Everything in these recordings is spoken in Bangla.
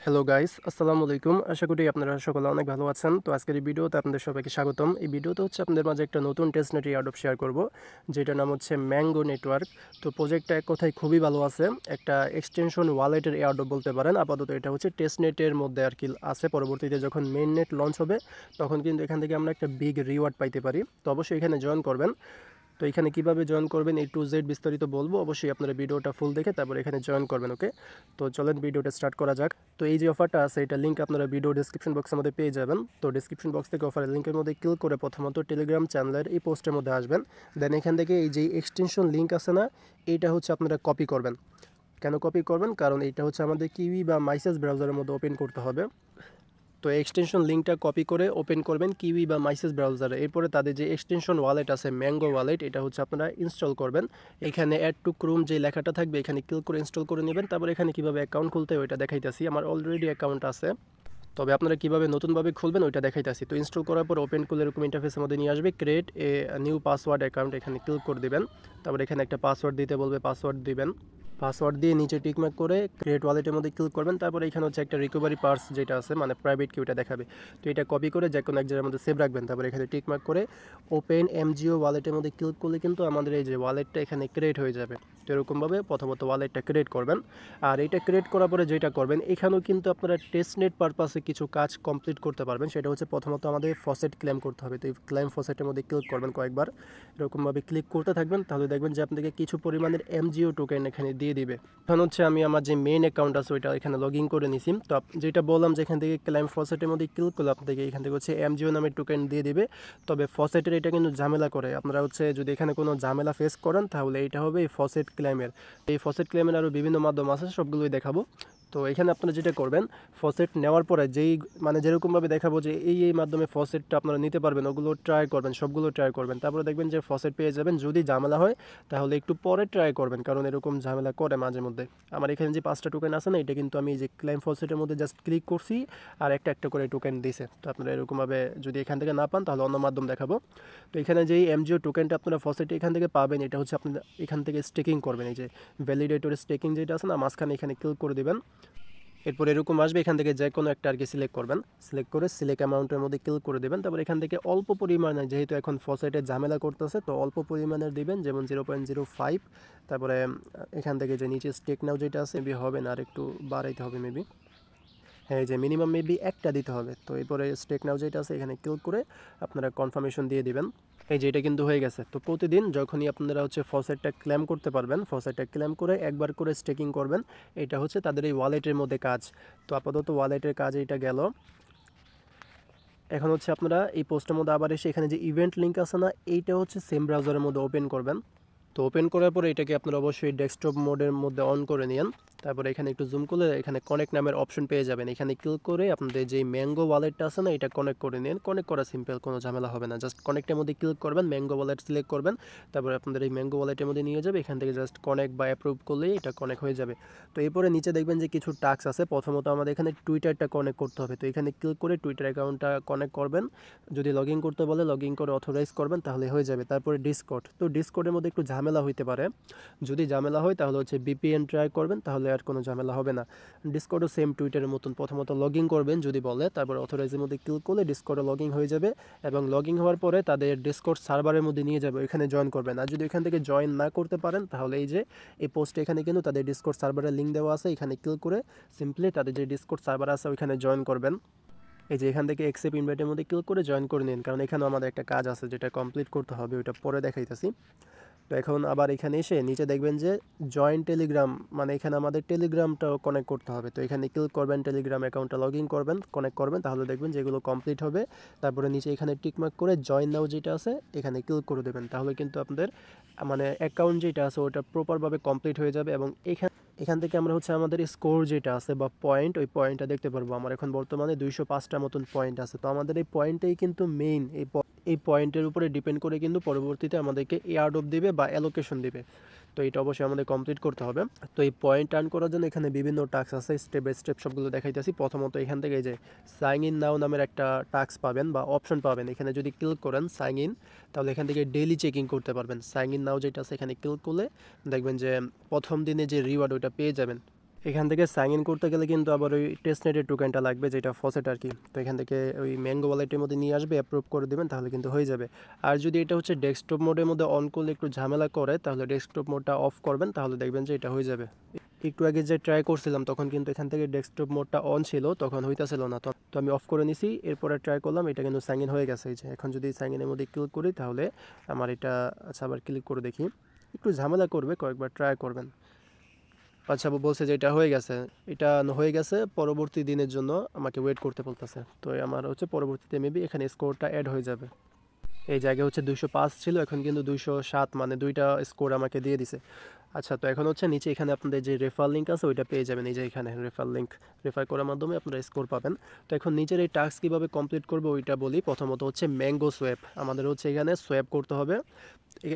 হ্যালো গাইস, আসসালামু আলাইকুম। আশা করি আপনারা সকলে অনেক ভালো আছেন। তো আজকের এই ভিডিওতে আপনাদের সবাইকে স্বাগতম। এই ভিডিওতে হচ্ছে আপনাদের মাঝে একটা নতুন টেস্টনেট এয়ারড্রপ শেয়ার করব, যেটার নাম হচ্ছে ম্যাঙ্গো নেটওয়ার্ক। তো প্রজেক্টটা এক কথায় খুবই ভালো আছে, একটা এক্সটেনশন ওয়ালেটের এয়ারড্রপ বলতে পারেন। আপাতত এটা হচ্ছে টেস্টনেটের মধ্যে আর কি আছে। পরবর্তীতে যখন মেইন নেট লঞ্চ হবে তখন কিন্তু এখান থেকে আমরা একটা বিগ রিওয়ার্ড পাইতে পারি। তো অবশ্যই এখানে জয়েন করবেন। তো এখানে কিভাবে জয়েন করবেন A to Z বিস্তারিত বলবো, অবশ্যই আপনারা ভিডিওটা ফুল দেখে তারপর এখানে জয়েন করবেন। ওকে, তো চলেন ভিডিওটা স্টার্ট করা যাক। তো এই যে অফারটা আছে, এটা লিঙ্ক আপনারা ভিডিও ডেসক্রিপশন বক্সের মধ্যে পেয়ে যাবেন। তো ডেসক্রিপশন বক্স থেকে অফারের লিঙ্কের মধ্যে ক্লিক করে প্রথমত টেলিগ্রাম চ্যানেলের এই পোস্টের মধ্যে আসবেন। দেন এখান থেকে এই যে এক্সটেনশন লিঙ্ক আছে না, এইটা হচ্ছে আপনারা কপি করবেন। কেন কপি করবেন? কারণ এটা হচ্ছে আমাদের কিউই বা মাইসেস ব্রাউজারের মধ্যে ওপেন করতে হবে। তো এক্সটেনশন লিঙ্কটা কপি করে ওপেন করবেন কিউই বা মাইসেস ব্রাউজারে। এরপরে তাদের যে এক্সটেনশন ওয়ালেট আছে ম্যাঙ্গো ওয়ালেট, এটা হচ্ছে আপনারা ইনস্টল করবেন। এখানে অ্যাড টু ক্রোম যে লেখাটা থাকবে এখানে ক্লিক করে ইনস্টল করে নেবেন। তারপর এখানে কীভাবে অ্যাকাউন্ট খুলতে হয় ওইটা দেখাইতেছি। আমার অলরেডি অ্যাকাউন্ট আছে, তবে আপনারা কীভাবে নতুনভাবে খুলবেন ওইটা দেখাইতেছি। তো ইনস্টল করার পর ওপেন করলে এরকম ইন্টারফেসের মধ্যে নিয়ে আসবে। Create a new password account, এখানে ক্লিক করে দেবেন। তারপর এখানে একটা পাসওয়ার্ড দিতে বলবে, পাসওয়ার্ড দিবেন। পাসওয়ার্ড দিয়ে নিচে টিকমার্ক করে ক্রিয়েট ওয়ালেটের মধ্যে ক্লিক করবেন। তারপর এখানে হচ্ছে একটা রিকভারি পার্স যেটা আছে, মানে প্রাইভেট কি, ওটা দেখাবে। তো এটা কপি করে যে কোনো এক জায়গার মধ্যে সেভ রাখবেন। তারপর এখানে টিকমার্ক করে ওপেন এমজিও ওয়ালেটের মধ্যে ক্লিক করলে কিন্তু আমাদের এই যে ওয়ালেটটা এখানে ক্রিয়েট হয়ে যাবে। তো এরকমভাবে প্রথমত ওয়ালেটটা ক্রিয়েট করবেন। আর এটা ক্রিয়েট করার পরে যেটা করবেন, এখানেও কিন্তু আপনারা টেস্টনেট পারপাসে কিছু কাজ কমপ্লিট করতে পারবেন। সেটা হচ্ছে প্রথমত আমাদের ফসেট ক্লেম করতে হবে। তো এই ক্লেম ফসেটের মধ্যে ক্লিক করবেন কয়েকবার, এরকমভাবে ক্লিক করতে থাকবেন। তাহলে দেখবেন যে আপনাদেরকে কিছু পরিমাণের এমজিও টোকেন এখানে দিয়ে দিবে। এখন হচ্ছে আমি আমার যে মেইন অ্যাকাউন্ট আছে ওইটা এখানে লগ ইন করে নিছি। তো যেটা বললাম যে এখান থেকে ক্লাইম ফসেটের মধ্যে ক্লিক করলে আপনাদেরকে এখান থেকে হচ্ছে এমজিও নামের টোকেন দিয়ে দিবে। তবে ফসেটের এটা কিন্তু ঝামেলা করে। আপনারা হচ্ছে যদি এখানে কোনো ঝামেলা ফেস করেন তাহলে এটা হবে এই ফসেট ক্লেমের। এই ফসেট ক্লেমের আরও বিভিন্ন মাধ্যম আছে, সবগুলোই দেখাবো। তো এখানে আপনারা যেটা করবেন, ফসেট নেওয়ার পরে যেই মানে যেরকমভাবে দেখাবো যে এই মাধ্যমে ফসেটটা আপনারা নিতে পারবেন, ওগুলো ট্রাই করবেন, সবগুলো ট্রাই করবেন। তারপরে দেখবেন যে ফসেট পেয়ে যাবেন। যদি ঝামেলা হয় তাহলে একটু পরে ট্রাই করবেন, কারণ এরকম ঝামেলা করে মাঝে মধ্যে। আমার এখানে যে 5টা টোকেন আছে না, এটা কিন্তু আমি যে ক্লাইম ফসেটের মধ্যে জাস্ট ক্লিক করছি আর একটা একটা করে টোকেন দিছে। তো আপনারা এরকমভাবে যদি এখান থেকে না পান তাহলে অন্য মাধ্যম দেখাবো। তো এখানে যেই এমজিও টোকেনটা আপনারা ফসেটে এখান থেকে পাবেন, এটা হচ্ছে আপনারা এখান থেকে স্টেকিং করবেন। এই যে ভ্যালিডেটর স্টেকিং যেটা আছে না, মাঝখানে এখানে ক্লিক করে দেবেন। এরপর এরকম আসবে, এখান থেকে যে কোনো একটা আর কি সিলেক্ট করবেন। সিলেক্ট করে সিলেক্ট অ্যামাউন্টের মধ্যে ক্লিক করে দেবেন। তারপর এখান থেকে অল্প পরিমাণে, যেহেতু এখন ফসেটে ঝামেলা করতেছে, তো অল্প পরিমাণের দিবেন, যেমন 0.05। তারপরে এখান থেকে যে নিচে স্টেক নাও যেটা আছে মেবি হবে না, আর একটু বাড়াইতে হবে মেবি। হ্যাঁ, এই যে মিনিমাম মেবি একটা দিতে হবে। তো এরপরে স্টেক নাও যেটা আছে এখানে ক্লিক করে আপনারা কনফার্মেশন দিয়ে দিবেন। এই যে এটা কিন্তু হয়ে গেছে। তো প্রতিদিন যখনই আপনারা হচ্ছে ফসেটটা ক্লেম করতে পারবেন, ফসেটটা ক্লেম করে একবার করে স্টেকিং করবেন। এটা হচ্ছে তাদের এই ওয়ালেটের মধ্যে কাজ। তো আপাতত ওয়ালেটের কাজ এটা গেল। এখন হচ্ছে আপনারা এই পোস্টের মধ্যে আবার এসে এখানে যে ইভেন্ট লিঙ্ক আছে না, এইটা হচ্ছে সেম ব্রাউজারের মধ্যে ওপেন করবেন। তো ওপেন করার পরে এটাকে আপনারা অবশ্যই ডেস্কটপ মোডের মধ্যে অন করে নিন। তারপরে এখানে একটু জুম করলে এখানে কানেক্ট নামের অপশন পেয়ে যাবেন। এখানে ক্লিক করে আপনাদের যে ম্যাঙ্গো ওয়ালেটটা আছে না, এটা কানেক্ট করে নিন। কানেক্ট করা সিম্পল, কোনো ঝামেলা হবে না। জাস্ট কানেক্টের মধ্যে ক্লিক করবেন, ম্যাঙ্গো ওয়ালেট সিলেক্ট করবেন। তারপরে আপনাদের এই ম্যাঙ্গো ওয়ালেটের মধ্যে নিয়ে যাবে। এখান থেকে জাস্ট কানেক্ট বা অ্যাপ্রুভ করলেই এটা কানেক্ট হয়ে যাবে। তো এরপরে নিচে দেখবেন যে কিছু টাস্ক আছে। প্রথমত আমাদের এখানে টুইটারটা কানেক্ট করতে হবে। তো এখানে ক্লিক করে টুইটার অ্যাকাউন্টটা কানেক্ট করবেন। যদি লগ ইন করতে বলে লগ ইন করে অথরাইজ করবেন, তাহলে হয়ে যাবে। তারপরে ডিসকর্ড, তো ডিসকর্ডের মধ্যে একটু ঝামেলা হইতে পারে। যদি ঝামেলা হয় তাহলে হচ্ছে ভিপিএন ট্রাই করবেন, তাহলে আর কোনো ঝামেলা হবে না। ডিসকর্ডও সেম টুইটারের মতন, প্রথমত লগ ইন করবেন যদি বলে, তারপর অথরাইজের মধ্যে ক্লিক করলে ডিসকর্ডে লগ ইন হয়ে যাবে। এবং লগ ইন হওয়ার পরে তাদের ডিসকর্ড সার্ভারের মধ্যে নিয়ে যাবে, এখানে জয়েন করবেন। আর যদি এখান থেকে জয়েন না করতে পারেন তাহলে এই যে এই পোস্টে এখানে কিন্তু তাদের ডিসকর্ড সার্ভারের লিঙ্ক দেওয়া আছে, এখানে ক্লিক করে সিম্পলি তাদের যে ডিসকর্ড সার্ভার আছে ওইখানে জয়েন করবেন। এই যে এখান থেকে অ্যাকসেপ্ট ইনভাইটের মধ্যে ক্লিক করে জয়েন করে নিন, কারণ এখানেও আমাদের একটা কাজ আছে যেটা কমপ্লিট করতে হবে, ওইটা পরে দেখাইতেছি। তো এখন আবার এখানে এসে নিচে দেখবেন যে জয়েন টেলিগ্রাম, মানে এখানে আমাদের টেলিগ্রামটাও কানেক্ট করতে হবে। তো এখানে ক্লিক করবেন, টেলিগ্রাম অ্যাকাউন্টটা লগ ইন করবেন, কানেক্ট করবেন, তাহলে দেখবেন যে এগুলো কমপ্লিট হবে। তারপরে নিচে এখানে টিকমার্ক করে জয়েন নাও যেটা আছে এখানে ক্লিক করে দেবেন, তাহলে কিন্তু আপনাদের মানে অ্যাকাউন্ট যেটা আছে ওটা প্রপারভাবে কমপ্লিট হয়ে যাবে। এবং এখান থেকে আমরা হচ্ছে আমাদের স্কোর যেটা আছে বা পয়েন্ট, ওই পয়েন্টটা দেখতে পারবো। আমার এখন বর্তমানে 205টা মতন পয়েন্ট আছে। তো আমাদের এই পয়েন্টটাই কিন্তু মেইন, এই পয়েন্টের উপরে ডিপেন্ড করে কিন্তু পরবর্তীতে আমাদেরকে এয়ারড্রপ দিবে বা অ্যালোকেশন দিবে। তো এটা অবশ্যই আমাদের কমপ্লিট করতে হবে। তো এই পয়েন্ট আর্ন করার জন্য এখানে বিভিন্ন টাস্ক আছে, স্টেপ বাই স্টেপ সবগুলো দেখাইতেছি। প্রথমত এখান থেকে এই যে সাইন ইন নাও নামের একটা টাস্ক পাবেন বা অপশন পাবেন। এখানে যদি ক্লিক করেন সাইন ইন, তাহলে এখান থেকে ডেইলি চেকিং করতে পারবেন। সাইন ইন নাও যেটা আছে এখানে ক্লিক করলে দেখবেন যে প্রথম দিনে যে রিওয়ার্ড ওইটা পেয়ে যাবেন। এখান থেকে সাইন ইন করতে গেলে কিন্তু আবার ওই টেস্টনেটের টোকেনটা লাগবে, যেটা ফসেট আর কি। তো এখান থেকে ওই ম্যাঙ্গো ওয়ালেটের মধ্যে নিয়ে আসবে, অ্যাপ্রুভ করে দেবেন, তাহলে কিন্তু হয়ে যাবে। আর যদি এটা হচ্ছে ডেস্কটপ মোডের মধ্যে অন করলে একটু ঝামেলা করে, তাহলে ডেস্কটপ মোডটা অফ করবেন, তাহলে দেখবেন যে এটা হয়ে যাবে। একটু আগে যে ট্রাই করছিলাম তখন কিন্তু এখান থেকে ডেস্কটপ মোডটা অন ছিল, তখন হইতাছিল না, তো আমি অফ করে নিছি। এরপরে ট্রাই করলাম, এটা কিন্তু সাইন ইন হয়ে গেছে। এই যে এখন যদি সাইন ইনের মধ্যে ক্লিক করি তাহলে আমার এটা, আচ্ছা আবার ক্লিক করে দেখি, একটু ঝামেলা করবে, কয়েকবার ট্রাই করবেন। আচ্ছা, বলছে যে এটা হয়ে গেছে, এটা হয়ে গেছে, পরবর্তী দিনের জন্য আমাকে ওয়েট করতে বলতেছে। তো আমার হচ্ছে পরবর্তীতে মেবি এখানে স্কোরটা অ্যাড হয়ে যাবে। এই জায়গায় হচ্ছে 205 ছিল, এখন কিন্তু 207, মানে দুইটা স্কোর আমাকে দিয়ে দিছে। আচ্ছা, তো এখন হচ্ছে নিচে এখানে আপনাদের যে রেফার লিঙ্ক আছে ওইটা পেয়ে যাবেন। এই যে এখানে রেফার লিঙ্ক, রেফার করার মাধ্যমে আপনারা স্কোর পাবেন। তো এখন নিচের এই টাস্ক কীভাবে কমপ্লিট করবো ওইটা বলি। প্রথমত হচ্ছে ম্যাঙ্গো সোয়াপ, আমাদের হচ্ছে এখানে সোয়াপ করতে হবে।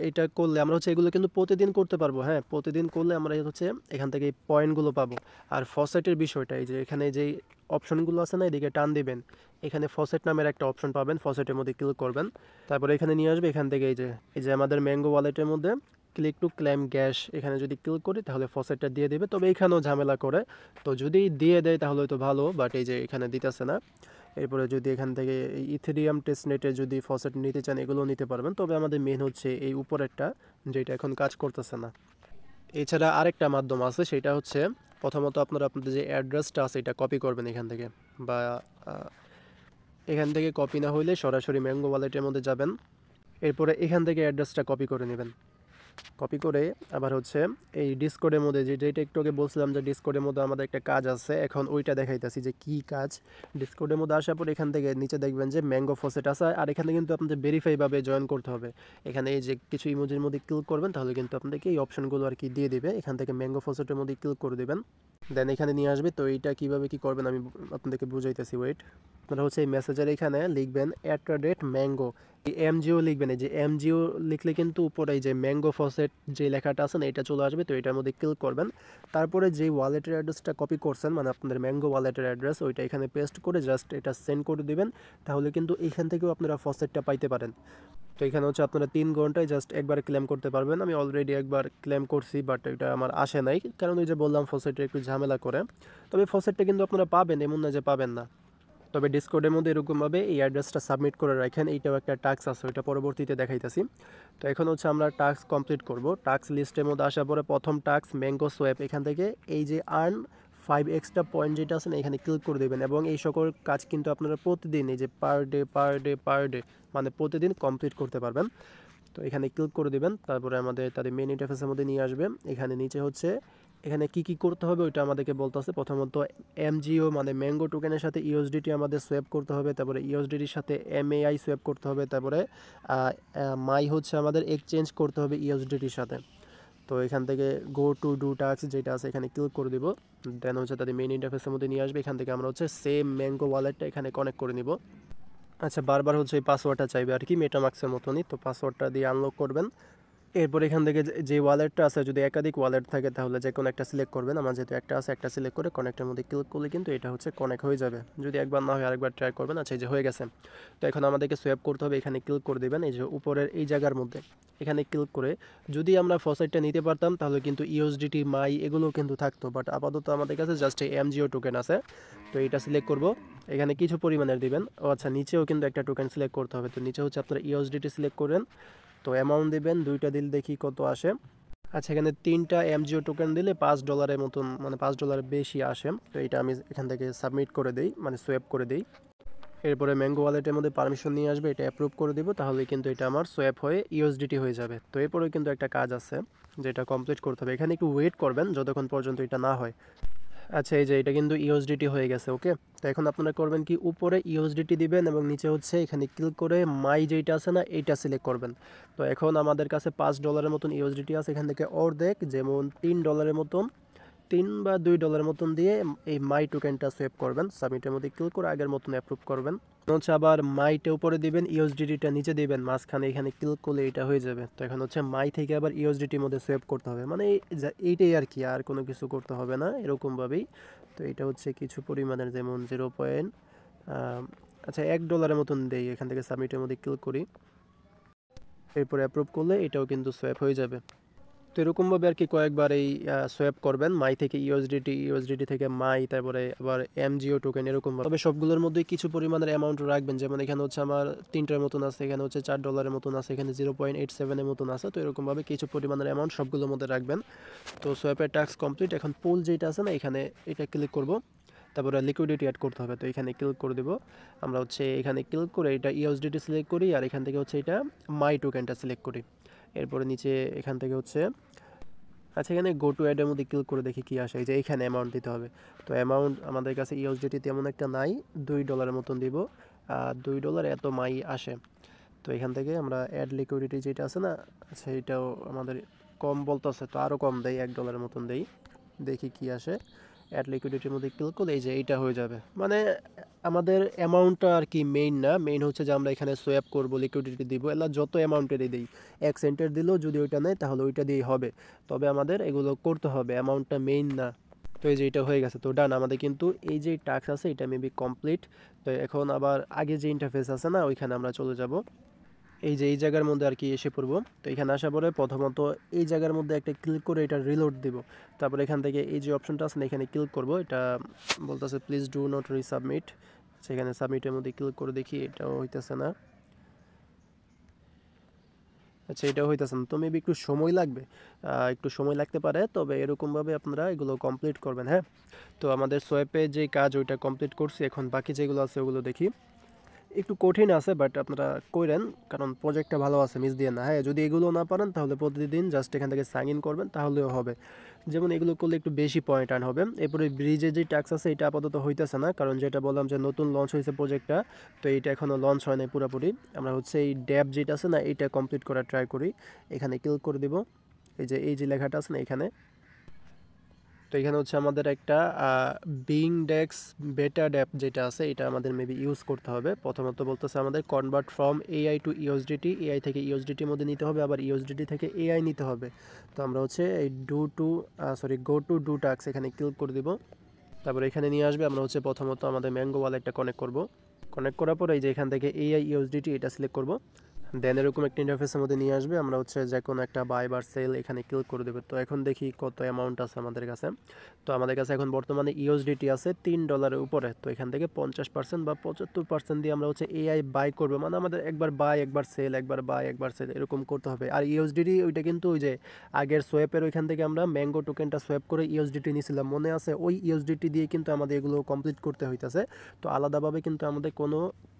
এটা করলে আমরা হচ্ছে এগুলো কিন্তু প্রতিদিন করতে পারবো। হ্যাঁ, প্রতিদিন করলে আমরা হচ্ছে এখান থেকে এই পয়েন্টগুলো পাবো। আর ফসেটের বিষয়টা, এই যে এখানে যেই অপশনগুলো আছে না, এদিকে টান দিবেন, এখানে ফসেট নামের একটা অপশন পাবেন, ফসেটের মধ্যে ক্লিক করবেন, তারপরে এখানে নিয়ে আসবে। এখান থেকে এই যে আমাদের ম্যাঙ্গো ওয়ালেটের মধ্যে ক্লিক টু ক্লেম গ্যাস, এখানে যদি ক্লিক করি তাহলে ফসেটটা দিয়ে দেবে। তবে এখানেও ঝামেলা করে, তো যদি দিয়ে দেয় তাহলে তো ভালো, বাট এই যে এখানে দিতেছে না। এরপরে যদি এখান থেকে এই ইথেরিয়াম টেস্টনেটে যদি ফসেট নিতে চান এগুলো নিতে পারবেন। তবে আমাদের মেন হচ্ছে এই উপরেরটা, যেটা এখন কাজ করতেছে না। এছাড়া আরেকটা মাধ্যম আছে, সেটা হচ্ছে প্রথমত আপনাদের যে অ্যাড্রেসটা আছে এটা কপি করবেন এখান থেকে, বা এখান থেকে কপি না হইলে সরাসরি ম্যাঙ্গো ওয়ালেটের মধ্যে যাবেন। এরপরে এখান থেকে অ্যাড্রেসটা কপি করে নেবেন। কপি করে আবার হচ্ছে এই ডিসকর্ডের মধ্যে, যেটা একটু আগে বলছিলাম যে ডিসকর্ডের মধ্যে আমাদের একটা কাজ আছে, এখন ওইটা দেখাইতেছি যে কী কাজ। ডিসকর্ডের মধ্যে আসার পর এখান থেকে নিচে দেখবেন যে ম্যাঙ্গো ফসেট আছে, আর এখানে কিন্তু আপনাদের ভেরিফাইভাবে জয়েন করতে হবে। এখানে এই যে কিছু ইমোজির মধ্যে ক্লিক করবেন, তাহলে কিন্তু আপনাদেরকে এই অপশনগুলো আর কি দিয়ে দেবে। এখান থেকে ম্যাঙ্গো ফসেটের মধ্যে ক্লিক করে দেবেন, দেন এখানে নিয়ে আসবে। তো এইটা কীভাবে কী করবেন আমি আপনাদেরকে বুঝাইতেছি, ওয়েট। আপনারা হচ্ছে এই মেসেজের এখানে লিখবেন @ম্যাঙ্গো, এই এমজিও লিখবেন। এই যে এমজিও লিখলে কিন্তু উপরে এই যে ম্যাঙ্গো ফসেট যে লেখাটা আছে না, এটা চলে আসবে। তো এটার মধ্যে ক্লিক করবেন, তারপরে যে ওয়ালেটের অ্যাড্রেসটা কপি করছেন, মানে আপনাদের ম্যাঙ্গো ওয়ালেটের অ্যাড্রেস, ওইটা এখানে পেস্ট করে জাস্ট এটা সেন্ড করে দিবেন। তাহলে কিন্তু এইখান থেকেও আপনারা ফসেটটা পাইতে পারেন। তো এখানে হচ্ছে আপনারা 3 ঘন্টায় জাস্ট একবার ক্লেম করতে পারবেন। আমি অলরেডি একবার ক্লেম করছি, বাট এটা আমার আসে নাই, কারণ ওই যে বললাম ফসেটটা একটু ঝামেলা করে। তবে ফসেটটা কিন্তু আপনারা পাবেন, এমন না যে পাবেন না। তবে ডিসকর্ডের মধ্যে এরকমভাবে এই অ্যাড্রেসটা সাবমিট করে রাখেন, এইটাও একটা টাস্ক আছে, ওইটা পরবর্তীতে দেখাইতেছি। তো এখন হচ্ছে আমরা টাস্ক কমপ্লিট করব। টাস্ক লিস্টের মধ্যে আসার পরে প্রথম টাস্ক ম্যাঙ্গো সোয়াপ, এখান থেকে এই যে আর্ন 5 এক্সট্রা পয়েন্ট যেটা আছে না, এখানে ক্লিক করে দেবেন। এবং এই সকল কাজ কিন্তু আপনারা প্রতিদিন, এই যে পার ডে মানে প্রতিদিন কমপ্লিট করতে পারবেন। তো এখানে ক্লিক করে দেবেন, তারপরে তাদের মেন ইন্টারফেসের মধ্যে নিয়ে আসবে। এখানে নিচে হচ্ছে এখানে কি করতে হবে ওইটা আমাদেরকে বলতেছে। প্রথমত এমজিও মানে ম্যাঙ্গো টোকেনের সাথে ইউএসডিটি আমাদের সোয়াপ করতে হবে, তারপরে ইউএসডিটির সাথে এমএআই সোয়াপ করতে হবে, তারপরে মাই হচ্ছে আমাদের এক্সচেঞ্জ করতে হবে ইউএসডিটির সাথে। তো এখান থেকে গো টু ডু টাস্ক যেটা আছে এখানে ক্লিক করে দিব, দেন হচ্ছে তাদের মেইন ইন্টারফেসের মধ্যে নিয়ে আসবে। এখান থেকে আমরা হচ্ছে সেম ম্যাঙ্গো ওয়ালেটটা এখানে কানেক্ট করে নিব। আচ্ছা, বারবার হচ্ছে এই পাসওয়ার্ডটা চাইবে আর কি, মেটামাক্সের মতনই। তো পাসওয়ার্ডটা দিয়ে আনলক করবেন। এরপর এখান থেকে যে ওয়ালেটটা আছে, যদি একাধিক ওয়ালেট থাকে তাহলে যে কোনো একটা সিলেক্ট করবেন। আমার যেহেতু একটা আছে, একটা সিলেক্ট করে কানেক্টের মধ্যে ক্লিক করলে কিন্তু এটা হচ্ছে কানেক্ট হয়ে যাবে। যদি একবার না হয় আরেকবার ট্রাই করবেন। আচ্ছা, এই যে হয়ে গেছে। তো এখন আমাদেরকে সোয়াপ করতে হবে, এখানে ক্লিক করে দেবেন। এই যে উপরের এই জায়গার মধ্যে এখানে ক্লিক করে যদি আমরা ফসেটটা নিতে পারতাম তাহলে কিন্তু ইউএসডিটি মাই এগুলো কিন্তু থাকতো, বাট আপাতত আমাদের কাছে জাস্ট এই এমজিও টোকেন আছে। তো এটা সিলেক্ট করব, এখানে কিছু পরিমাণের দিবেন। ও আচ্ছা, নিচেও কিন্তু একটা টোকেন সিলেক্ট করতে হবে। তো নিচে হচ্ছে আপনারা ইউএসডিটি সিলেক্ট করেন, তো অ্যামাউন্ট দিবেন, দুইটা দিল দেখি কত আসে। আচ্ছা, এখানে 3টা এমজিও টোকেন দিলে $5 মতন, মানে $5 বেশি আসে। তো এটা আমি এখান থেকে সাবমিট করে দিই, মানে সোয়াপ করে দিই। এরপরে ম্যাঙ্গো ওয়ালেটের মধ্যে পারমিশন নিয়ে আসবে, এটা অ্যাপ্রুভ করে দিব, তাহলে কিন্তু এটা আমার সোয়াপ হয়ে ইউএসডিটি হয়ে যাবে। তো এরপরে কিন্তু একটা কাজ আছে যেটা কমপ্লিট করতে হবে, এখানে একটু ওয়েট করবেন যতক্ষণ পর্যন্ত এটা না হয়। আচ্ছা, এই যে এটা কিন্তু ইউএসডিটি হয়ে গেছে। ওকে, তো এখন আপনারা করবেন কি, উপরে ইউএসডিটি দিবেন এবং নিচে হচ্ছে এখানে ক্লিক করে মাই যেটা আছে না এইটা সিলেক্ট করবেন। তো এখন আমাদের কাছে $5 মতন ইউএসডিটি আছে, এখান থেকে অর্ধেক যেমন $3 মতন, 3 বা $2 মতন দিয়ে এই মাই টোকেনটা সেভ করবেন। সাবমিটের মধ্যে ক্লিক করে আগের মতন অ্যাপ্রুভ করবেন। হচ্ছে আবার মাইটা উপরে দিবেন, ইউএসডিটিটা নিচে দিবেন, মাঝখানে এখানে ক্লিক করলে এটা হয়ে যাবে। তো এখন হচ্ছে মাই থেকে আবার ইউএসডিটির মধ্যে সেভ করতে হবে, মানে এইটাই আর কি, আর কোনো কিছু করতে হবে না এরকমভাবেই। তো এটা হচ্ছে কিছু পরিমাণের, যেমন 0 পয়েন্ট, আচ্ছা $1 মতন দেই। এখান থেকে সাবমিটের মধ্যে ক্লিক করি, এরপরে অ্যাপ্রুভ করলে এটাও কিন্তু সোয়াপ হয়ে যাবে। তো এরকমভাবে আর কি কয়েকবার এই সোয়াপ করবেন মাই থেকে ইউএসডিটি, ইউএসডিটি থেকে মাই, তারপরে আবার এমজিও টোকেন এরকম। তবে সবগুলোর মধ্যেই কিছু পরিমাণের অ্যামাউন্ট রাখবেন, যেমন এখানে হচ্ছে আমার 3টার মতন আছে, এখানে হচ্ছে $4 মতন আছে, এখানে 0.87 মতন আছে। তো এরকমভাবে কিছু পরিমাণের অ্যামাউন্ট সবগুলোর মধ্যে রাখবেন। তো সোয়াপের টাস্ক কমপ্লিট। এখন পুল যেটা আছে না, এখানে এটা ক্লিক করব, তারপরে লিকুইডিটি অ্যাড করতে হবে। তো এখানে ক্লিক করে দেবো আমরা, হচ্ছে এখানে ক্লিক করে এটা ইউএসডিটি সিলেক্ট করি, আর এখান থেকে হচ্ছে এটা মাই টোকেনটা সিলেক্ট করি। এরপরে নিচে এখান থেকে হচ্ছে, আচ্ছা এখানে গো টু অ্যাডের মধ্যে ক্লিক করে দেখি কী আসে। এই যে এইখানে অ্যামাউন্ট দিতে হবে। তো অ্যামাউন্ট আমাদের কাছে ইউএসডিটি তেমন একটা নাই, $2 মতন দিব। $2 এত মাই আসে। তো এখান থেকে আমরা অ্যাড লিকুইডিটি যেটা আছে না, আচ্ছা এটাও আমাদের কম বলতেছে, তো আরও কম দেই, $1 মতন দেই, দেখি কি আসে। অ্যাড লিকুইডিটির মধ্যে ক্লিক করলে এই যে এইটা হয়ে যাবে। মানে আমাদের অ্যামাউন্টটা আর কি মেইন না, মেইন হচ্ছে যে আমরা এখানে সোয়াপ করব, লিকুইডিটি দিব, এলা যত অ্যামাউন্টেরই দিই, 1 সেন্টের দিলেও যদি ওইটা নেয় তাহলে ওইটা দিয়েই হবে। তবে আমাদের এগুলো করতে হবে, অ্যামাউন্টটা মেইন না। তো এই যে এটা হয়ে গেছে, তো ডান। আমাদের কিন্তু এই যে টাস্ক আছে এটা মেবি কমপ্লিট। তো এখন আবার আগে যে ইন্টারফেস আছে না, ওইখানে আমরা চলে যাব। এই যে এই জায়গার মধ্যে আর কি এসে পড়বো। তো এখানে আসার পরে প্রথমত এই জায়গার মধ্যে একটা ক্লিক করে এটা রিলোড দিব। তারপর এখান থেকে এই যে অপশনটা আছে না, এখানে ক্লিক করব। এটা বলতেছে প্লিজ ডু নট রিসাবমিট। সেখানে সাবমিটের মধ্যে ক্লিক করে দেখি, এটাও হইতেছে না। আচ্ছা এটাও হইতেছে না, তো মেবি একটু সময় লাগবে, একটু সময় লাগতে পারে। তবে এরকমভাবে আপনারা এগুলো কমপ্লিট করবেন। হ্যাঁ, তো আমাদের সোয়াপে যে কাজ ওইটা কমপ্লিট করছি, এখন বাকি যেগুলো আছে ওগুলো দেখি। একটু কঠিন আছে, বাট আপনারা করেন, কারণ প্রজেক্টটা ভালো আছে, মিস দিয়ে না। হ্যাঁ, যদি এগুলো না পারেন তাহলে প্রতিদিন জাস্ট এখান থেকে সাইন ইন করবেন, তাহলেও হবে। যেমন এগুলো করলে একটু বেশি পয়েন্ট আর্ন হবে। এরপরে ব্রিজের যে ট্যাক্স আছে এটা আপাতত হইতেছে না, কারণ যেটা বললাম যে নতুন লঞ্চ হয়েছে প্রজেক্টটা, তো এইটা এখনও লঞ্চ হয় নাই পুরোপুরি। আমরা হচ্ছে এই ড্যাব যেটা আছে না, এইটা কমপ্লিট করার ট্রাই করি। এখানে ক্লিক করে দিব, এই যে লেখাটা আছে না এখানে। তো এখানে হচ্ছে আমাদের একটা বিং ডেক্স বেটা ড্যাপ যেটা আছে, এটা আমাদের মেবি ইউজ করতে হবে। প্রথমত বলতেছে আমাদের convert from AI to USDT, AI থেকে ইউএসডিটির মধ্যে নিতে হবে, আবার ইউএসডিটি থেকে এআই নিতে হবে। তো আমরা হচ্ছে এই গো টু ডু টাস্ক এখানে ক্লিক করে দিব। তারপর এখানে নিয়ে আসবে। আমরা হচ্ছে প্রথমত আমাদের ম্যাঙ্গো ওয়ালেটটা কানেক্ট করব। কানেক্ট করার পরে এই যে এখান থেকে এআই ইউএসডিটি এটা সিলেক্ট করব। দেন এরকম একটা ইন্টারফেসের মধ্যে নিয়ে আসবে। আমরা হচ্ছে যে কোনো একটা বাই বার সেল এখানে ক্লিক করে দেবে। তো এখন দেখি কত অ্যামাউন্ট আছে আমাদের কাছে। তো আমাদের কাছে এখন বর্তমানে ইউএসডিটি আছে $3 উপরে। তো এখান থেকে 50% বা 75% দিয়ে আমরা হচ্ছে এআই বাই করবো। মানে আমাদের একবার বাই একবার সেল, একবার বাই একবার সেল এরকম করতে হবে। আর ইউএসডিটি ওইটা কিন্তু ওই যে আগের সোয়াপের ওইখান থেকে আমরা ম্যাঙ্গো টোকেনটা সোয়াপ করে ইউএসডিটি নিয়েছিলাম, মনে আছে? ওই ইউএসডিটি দিয়ে কিন্তু আমাদের এগুলো কমপ্লিট করতে হইতেছে। তো আলাদাভাবে কিন্তু আমাদের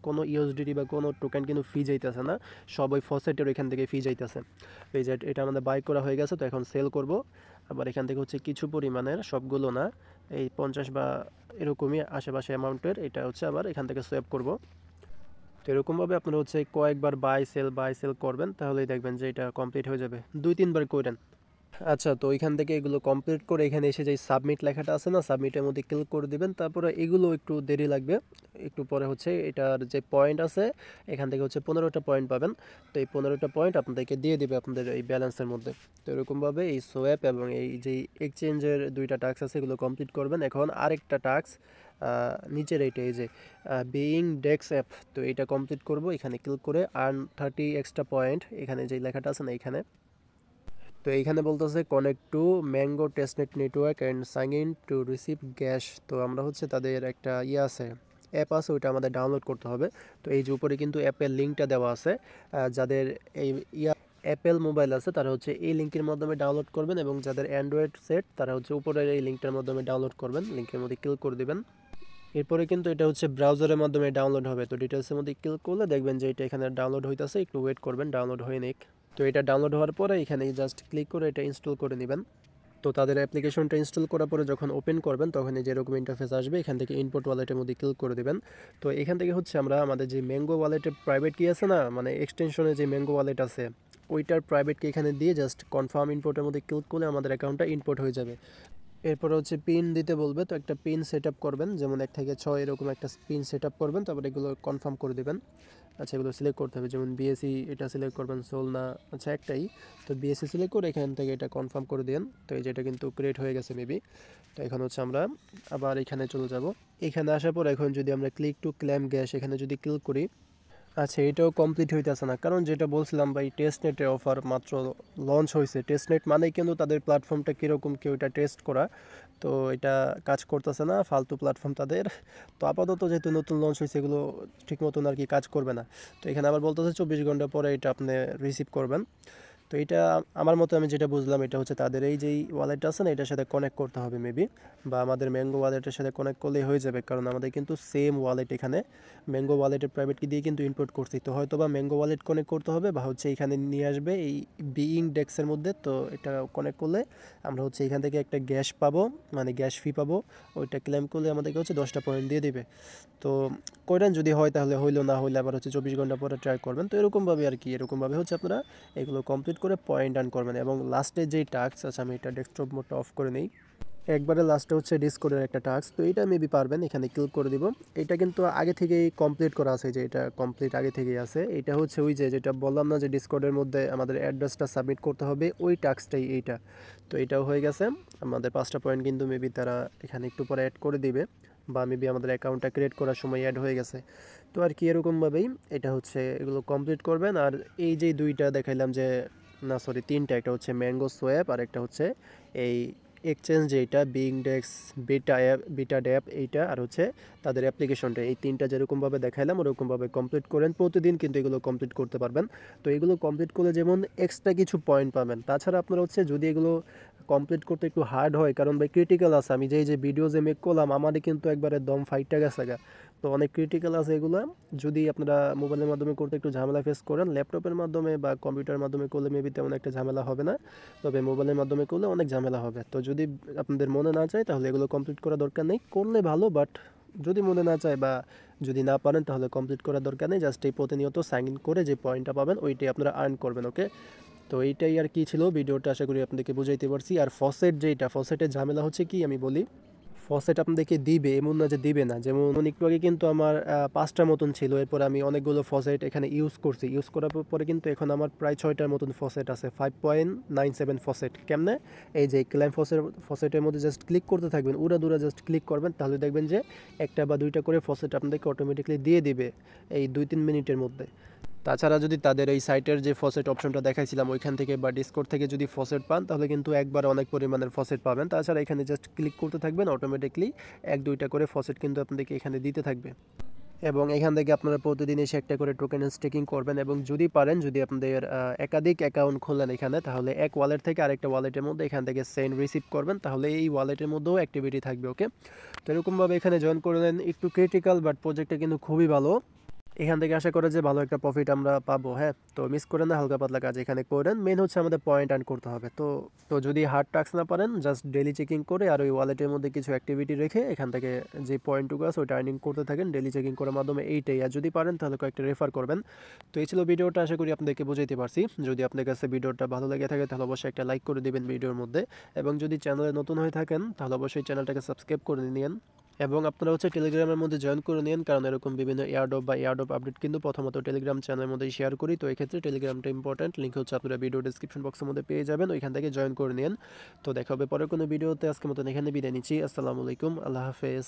কোনো ইউএসডিটি বা কোনো টোকেন কিন্তু ফি যাইতেছে না, সব ওই ফসেটের এখান থেকে ফি যাইতেছে। এই যে এটা আমাদের বাই করা হয়ে গেছে। তো এখন সেল করব। আবার এখান থেকে হচ্ছে কিছু পরিমাণের, সবগুলো না, এই 50 বা এরকমই আশেপাশে অ্যামাউন্টের, এটা হচ্ছে আবার এখান থেকে সোয়াপ করব। তো এরকমভাবে আপনারা হচ্ছে কয়েকবার বাই সেল করবেন, তাহলেই দেখবেন যে এটা কমপ্লিট হয়ে যাবে। 2-3 বার করেন। আচ্ছা, তো এখান থেকে এগুলো কমপ্লিট করে এখানে এসে যে সাবমিট লেখাটা আছে না, সাবমিটের মধ্যে ক্লিক করে দিবেন। তারপরে এগুলো একটু দেরি লাগবে, একটু পরে হচ্ছে এটার যে পয়েন্ট আছে এখান থেকে হচ্ছে 15টা পয়েন্ট পাবেন। তো এই 15টা পয়েন্ট আপনাদেরকে দিয়ে দিবে আপনাদের এই ব্যালেন্সের মধ্যে। তো এরকমভাবে এই সোয়াপ এবং এই যে এক্সচেঞ্জের 2টা টাস্ক আছে এগুলো কমপ্লিট করবেন। এখন আরেকটা টাস্ক নিচের এইটা, এই যে বিইং ডেক্স অ্যাপ, তো এটা কমপ্লিট করব। এখানে ক্লিক করে আর্ন 30 এক্সট্রা পয়েন্ট, এখানে যে লেখাটা আছে না এখানে। তো এইখানে বলতেছে connect to mango testnet network and sign in to receive gas. তো আমরা হচ্ছে তাদের একটা আছে, অ্যাপ আছে, ওইটা আমাদের ডাউনলোড করতে হবে। তো এই যে উপরে কিন্তু অ্যাপের লিঙ্কটা দেওয়া আছে। যাদের এই অ্যাপেল মোবাইল আছে তারা হচ্ছে এই লিঙ্কের মাধ্যমে ডাউনলোড করবেন, এবং যাদের অ্যান্ড্রয়েড সেট তারা হচ্ছে উপরের এই লিঙ্কটার মাধ্যমে ডাউনলোড করবেন। লিঙ্কের মধ্যে ক্লিক করে দেবেন। এরপরে কিন্তু এটা হচ্ছে ব্রাউজারের মাধ্যমে ডাউনলোড হবে। তো ডিটেলসের মধ্যে ক্লিক করলে দেখবেন যে এটা এখানে ডাউনলোড হইতেছে, একটু ওয়েট করবেন, ডাউনলোড হয়ে নিক। তো এটা ডাউনলোড হওয়ার পরে এখানে জাস্ট ক্লিক করে এটা ইনস্টল করে নেবেন। তো তাদের অ্যাপ্লিকেশনটা ইনস্টল করার পরে যখন ওপেন করবেন তখন এই যেরকম ইন্টারফেস আসবে, এখান থেকে ইনপুট ওয়ালেটের মধ্যে ক্লিক করে দেবেন। তো এখান থেকে হচ্ছে আমরা আমাদের যে ম্যাঙ্গো ওয়ালেটের প্রাইভেট কি আছে না, মানে এক্সটেনশনে যে ম্যাঙ্গো ওয়ালেট আছে ওইটার প্রাইভেটকে এখানে দিয়ে জাস্ট কনফার্ম ইনপুটের মধ্যে ক্লিক করলে আমাদের অ্যাকাউন্টটা ইনপুট হয়ে যাবে। এরপর হচ্ছে পিন দিতে বলবে, তো একটা পিন সেট আপ করবেন, যেমন 1 থেকে 6 এরকম একটা পিন সেট আপ করবেন। তারপর এগুলো কনফার্ম করে দেবেন। আচ্ছা, এগুলো সিলেক্ট করতে হবে, যেমন বিএসসি এটা সিলেক্ট করবেন, সোলনা, আচ্ছা একটাই। তো বিএসসি সিলেক্ট করে এখান থেকে এটা কনফার্ম করে দিন। তো এই যেটা কিন্তু ক্রিয়েট হয়ে গেছে মেবি। তো এখন হচ্ছে আমরা আবার এখানে চলে যাব। এখানে আসার পর এখন যদি আমরা ক্লিক টু ক্লেম গ্যাস এখানে যদি ক্লিক করি, আচ্ছা, এটাও কমপ্লিট হইতেছে না, কারণ যেটা বলছিলাম ভাই, টেস্টনেটের অফার মাত্র লঞ্চ হয়েছে। টেস্টনেট মানেই কিন্তু তাদের প্ল্যাটফর্মটা কীরকম কেউ এটা টেস্ট করা, তো এটা কাজ করতেছে না, ফালতু প্ল্যাটফর্ম তাদের। তো আপাতত যেহেতু নতুন লঞ্চ হয়েছে, এগুলো ঠিক মতন আর কি কাজ করবে না। তো এখানে আবার বলতেছে 24 ঘন্টা পরে এটা আপনি রিসিভ করবেন। তো এটা আমার মতে আমি যেটা বুঝলাম, এটা হচ্ছে তাদের এই যেই ওয়ালেট আছে না, এটার সাথে কানেক্ট করতে হবে মেবি, বা আমাদের ম্যাঙ্গো ওয়ালেটের সাথে কানেক্ট করলেই হয়ে যাবে, কারণ আমাদের কিন্তু সেম ওয়ালেট এখানে ম্যাঙ্গো ওয়ালেটের প্রাইভেট কি দিয়ে কিন্তু ইম্পোর্ট করছি। তো হয়তো বা ম্যাঙ্গো ওয়ালেট কানেক্ট করতে হবে, বা হচ্ছে এখানে নিয়ে আসবে এই বিইং ডেক্সের মধ্যে। তো এটা কানেক্ট করলে আমরা হচ্ছে এখান থেকে একটা গ্যাস পাবো, মানে গ্যাস ফি পাবো। ওইটা ক্লেম করলে আমাদেরকে হচ্ছে 10টা পয়েন্ট দিয়ে দিবে। তো করেন, যদি হয় তাহলে হইলো, না হইলে আবার হচ্ছে 24 ঘন্টা পরে ট্রাই করবেন। তো এরকমভাবে আর কি, এরকমভাবে হচ্ছে আপনারা এগুলো কমপ্লিট করে পয়েন্ট আর্ন করবেন। এবং লাস্টে যেই টাস্ক আছে, আমি এটা ডেস্কটপ মোডটা অফ করে নিই, একবারে লাস্টে হচ্ছে ডিসকর্ডের একটা টাস্ক। তো এটা মেবি পারবেন, এখানে ক্লিক করে দিব। এটা কিন্তু আগে থেকেই কমপ্লিট করা আছে, যে এটা কমপ্লিট আগে থেকেই আছে। এটা হচ্ছে ওই যে যেটা বললাম না, যে ডিসকর্ডের মধ্যে আমাদের অ্যাড্রেসটা সাবমিট করতে হবে, ওই টাস্কটাই এইটা। তো এটাও হয়ে গেছে। আমাদের 5টা পয়েন্ট কিন্তু মেবি তারা এখানে একটু পরে অ্যাড করে দিবে, বা মেবি আমাদের অ্যাকাউন্টটা ক্রিয়েট করার সময় অ্যাড হয়ে গেছে। তো আর কি, এরকমভাবেই এটা হচ্ছে এগুলো কমপ্লিট করবেন। আর এই যে দুইটা দেখাইলাম, যে না সরি তিনটা, একটা হচ্ছে ম্যাঙ্গো সোয়াপ, আর একটা হচ্ছে এই এক্সচেঞ্জ, যেটা বিংডেক্স বিটা ড্যাপ এইটা, আর হচ্ছে তাদের অ্যাপ্লিকেশনটা, এই তিনটা যেরকমভাবে দেখাইলাম ওরকমভাবে কমপ্লিট করেন। প্রতিদিন কিন্তু এগুলো কমপ্লিট করতে পারবেন। তো এগুলো কমপ্লিট করলে যেমন এক্সট্রা কিছু পয়েন্ট পাবেন, তাছাড়া আপনারা হচ্ছে যদি এগুলো কমপ্লিট করতে একটু হার্ড হয়, কারণ ভাই ক্রিটিক্যাল আছে, আমি যে ভিডিও যে মেক করলাম আমাদের কিন্তু একবারে দম ফাইটটা গেছে গা। তো অনেক ক্রিটিক্যাল আছে এগুলো। যদি আপনারা মোবাইলের মাধ্যমে করতে একটু ঝামেলা ফেস করেন, ল্যাপটপের মাধ্যমে বা কম্পিউটারের মাধ্যমে করলে মেবি তেমন একটা ঝামেলা হবে না, তবে মোবাইলের মাধ্যমে করলে অনেক ঝামেলা হবে। তো যদি আপনাদের মনে না চায় তাহলে এগুলো কমপ্লিট করা দরকার নেই, করলে ভালো। বাট যদি মনে না চায় বা যদি না পারেন তাহলে কমপ্লিট করার দরকার নেই। জাস্ট এই প্রতিনিয়ত সাইন ইন করে যে পয়েন্টটা পাবেন ওইটাই আপনারা আর্ন করবেন। ওকে, তো এইটাই আর কি ছিল ভিডিওটা, আশা করি আপনাদেরকে বুঝাইতে পারছি। আর ফসেট যেটা, ফসেটের ঝামেলা হচ্ছে কি আমি বলি, ফসেট আপনাদেরকে দিবে এমন না যে দিবে না। যেমন একটু আগে কিন্তু আমার 5টার মতন ছিল, এরপর আমি অনেকগুলো ফসেট এখানে ইউজ করছি। ইউজ করার পরে কিন্তু এখন আমার প্রায় 6টার মতন ফসেট আছে, 5.97 ফসেট। কেমনে? এই যে ক্লাইম ফসেটের মধ্যে জাস্ট ক্লিক করতে থাকবেন, উড়া দুরা জাস্ট ক্লিক করবেন, তাহলে দেখবেন যে একটা বা দুইটা করে ফসেট আপনাদেরকে অটোমেটিকলি দিয়ে দিবে এই 2-3 মিনিটের মধ্যে। তাছাড়া যদি তাদের এই সাইটের যে ফসেট অপশনটা দেখাইছিলাম ওইখান থেকে বা ডিসকর্ড থেকে যদি ফসেট পান, তাহলে কিন্তু একবার অনেক পরিমাণের ফসেট পাবেন। তাছাড়া এখানে জাস্ট ক্লিক করতে থাকবেন, অটোমেটিকলি 1-2টা করে ফসেট কিন্তু আপনাদেরকে এখানে দিতে থাকবে। এবং এখান থেকে আপনারা প্রতিদিন এসে একটা করে টোকেন স্টেকিং করবেন। এবং যদি পারেন, যদি আপনাদের একাধিক অ্যাকাউন্ট খোলেন এখানে, তাহলে এক ওয়ালেট থেকে আরেকটা ওয়ালেটের মধ্যে এখান থেকে সেন্ড রিসিভ করবেন, তাহলে এই ওয়ালেটের মধ্যেও অ্যাক্টিভিটি থাকবে। ওকে, তো এরকমভাবে এখানে জয়েন করলেন। একটু ক্রিটিক্যাল, বাট প্রজেক্টটা কিন্তু খুবই ভালো। এখান থেকে আশা করে যে ভালো একটা প্রফিট আমরা পাবো। হ্যাঁ, তো মিস করেন না, হালকা পাতলা কাজ এখানে করেন। মেন হচ্ছে আমাদের পয়েন্ট আর্ন করতে হবে। তো তো যদি হার্ড টাস্ক না পারেন, জাস্ট ডেলি চেকিং করে আর ওই ওয়ালেটের মধ্যে কিছু অ্যাক্টিভিটি রেখে এখান থেকে যে পয়েন্টটুকু আছে ওইটা আর্নিং করতে থাকেন ডেলি চেকিং করার মাধ্যমে। এইটাই। আর যদি পারেন তাহলে কয়েকটা রেফার করবেন। তো এই ছিল ভিডিওটা, আশা করি আপনাদেরকে বুঝাইতে পারছি। যদি আপনার কাছে ভিডিওটা ভালো লেগে থাকে তাহলে অবশ্যই একটা লাইক করে দেবেন ভিডিওর মধ্যে। এবং যদি চ্যানেলে নতুন হয়ে থাকেন তাহলে অবশ্যই চ্যানেলটাকে সাবস্ক্রাইব করে নিন। এবং আপনারা হচ্ছে টেলিগ্রামের মধ্যে জয়েন করে নিন, কারণ এরকম বিভিন্ন এয়ারড্রপ বা এয়ারড্রপ আপডেট কিন্তু প্রথমত টেলিগ্রাম চ্যানেলের মধ্যেই শেয়ার করি। তো এক্ষেত্রে টেলিগ্রামটা ইম্পর্টেন্ট, লিঙ্ক হচ্ছে আপনারা ভিডিও ডিসক্রিপশন বক্সের মধ্যে পেয়ে যাবেন, ওইখান থেকে জয়েন করে নিন। তো দেখা হবে পরের কোনো ভিডিওতে। আজকের মতন এখানে বিদায় নিচ্ছি। আসসালামু আলাইকুম, আল্লাহ হাফেজ।